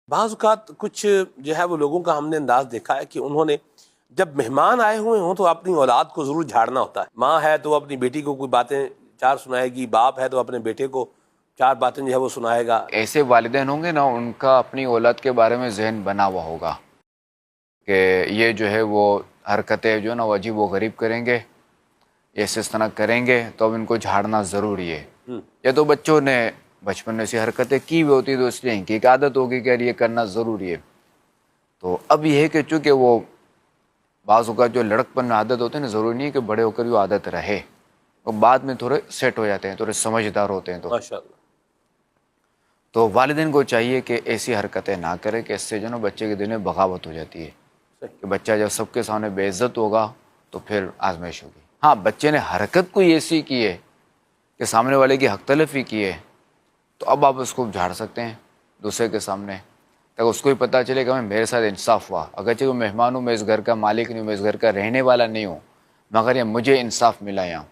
بعض اوقات کچھ جو ہے وہ لوگوں کا ہم نے انداز دیکھا ہے کہ انہوں نے جب مہمان آئے ہوئے ہوں تو اپنی اولاد کو ضرور جھاڑنا ہوتا ہے. ماں ہے تو وہ اپنی بیٹی کو کوئی باتیں چار سنائے گی، باپ ہے تو اپنے بیٹے کو چار باتیں جو ہے وہ سنائے گا. ایسے والدین ہوں گے نا، ان کا اپنی اولاد کے بارے میں ذہن بنا ہوا ہوگا کہ یہ جو ہے وہ حرکتیں جو ہے نا وہ عجیب و غریب کریں گے، ایسے اس طرح کریں گے تو اب ان کو جھاڑنا ضروری ہے. یا تو بچوں نے بچپن میں ایسی حرکتیں کی ہوئی ہوتی تو اس لیے ان کی ایک عادت ہوگی کہ یار یہ کرنا ضروری ہے. تو اب یہ ہے کہ چونکہ وہ بعض اوقات جو لڑکپن میں عادت ہوتے ہیں نا، ضروری نہیں ہے کہ بڑے ہو کر وہ عادت رہے، وہ بعد میں تھوڑے سیٹ ہو جاتے ہیں، تھوڑے سمجھدار ہوتے ہیں. ماشاءاللہ. تو والدین کو چاہیے کہ ایسی حرکتیں نہ کرے کہ اس سے جو نا بچے کے دل میں بغاوت ہو جاتی ہے کہ بچہ جب سب کے سامنے بے عزت ہوگا تو پھر آزمائش ہوگی. ہاں، بچے نے حرکت کوئی ایسی کی ہے کہ سامنے والے کی حق تلفی کی ہے تو اب آپ اس کو جھاڑ سکتے ہیں دوسرے کے سامنے، تاکہ اس کو ہی پتہ چلے کہ میرے ساتھ انصاف ہوا. اگرچہ وہ مہمان ہوں، میں اس گھر کا مالک نہیں ہوں، میں اس گھر کا رہنے والا نہیں ہوں، مگر یہ مجھے انصاف ملا یہاں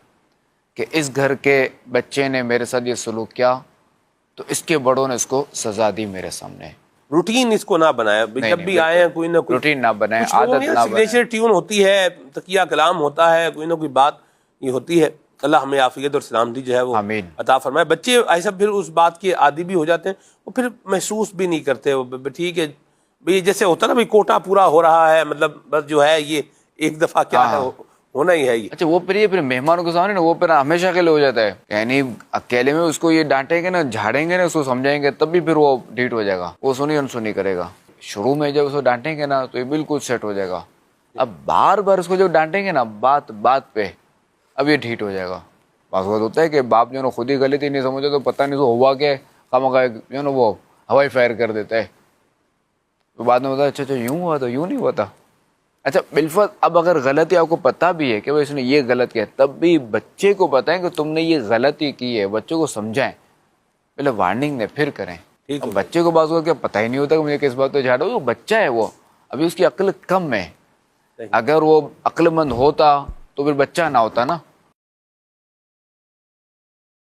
کہ اس گھر کے بچے نے میرے ساتھ یہ سلوک کیا تو اس کے بڑوں نے اس کو سزا دی میرے سامنے. روٹین اس کو نہ بنایا، جب بھی آئے ہیں کوئی نہ کوئی روٹین نہ بنائے، کچھ لوگوں عادت میں نہ سگنیچر ٹیون ہوتی ہے، تقیہ کلام ہوتا ہے، کوئی نہ کوئی بات یہ ہوتی ہے. اللہ ہمیں عافیت اور سلامتی جو ہے وہ آمین. عطا فرمائے. بچے ایسا پھر اس بات کے عادی بھی ہو جاتے ہیں، وہ پھر محسوس بھی نہیں کرتے. وہ ٹھیک ہے بھئی، جیسے ہوتا ہے نا بھئی کوٹا پورا ہو رہا ہے، مطلب بس جو ہے یہ ایک دفعہ کیا ہے ہونا ہی ہے یہ. اچھا، وہ پھر مہمانوں کے سامنے نا وہ پھر ہمیشہ کے لیے ہو جاتا ہے. یعنی اکیلے میں اس کو یہ ڈانٹیں گے نا، جھاڑیں گے نا، اس کو سمجھائیں گے تب بھی پھر وہ ڈھیٹ ہو جائے گا، وہ سنی انسنی کرے گا. شروع میں جب اس کو ڈانٹیں گے نا تو یہ بالکل سیٹ ہو جائے گا. اب بار بار اس کو جب ڈانٹیں گے نا بات بات پہ، اب یہ ڈھیٹ ہو جائے گا. بعض وقت ہوتا ہے کہ باپ جو ہے نا خود ہی غلطی نہیں سمجھے تو پتہ نہیں تو ہوا کہ خواہ جو ہے نا وہ ہوائی فائر کر دیتا ہے. تو بعد میں بتا اچھا یوں ہوا تھا، یوں نہیں ہوا تھا. اچھا بالفرض اب اگر غلطی آپ کو پتہ بھی ہے کہ اس نے یہ غلط کیا، تب بھی بچے کو بتائیں کہ تم نے یہ غلطی کی ہے، بچوں کو سمجھائیں، پہلے وارننگ دیں پھر کریں. اب بچے کو بعض وقت کیا پتہ ہی نہیں ہوتا کہ مجھے کس بات پہ جھاڑو. وہ بچہ ہے، وہ ابھی اس کی عقل کم ہے. اگر وہ عقل مند ہوتا تو پھر بچہ نہ ہوتا نا.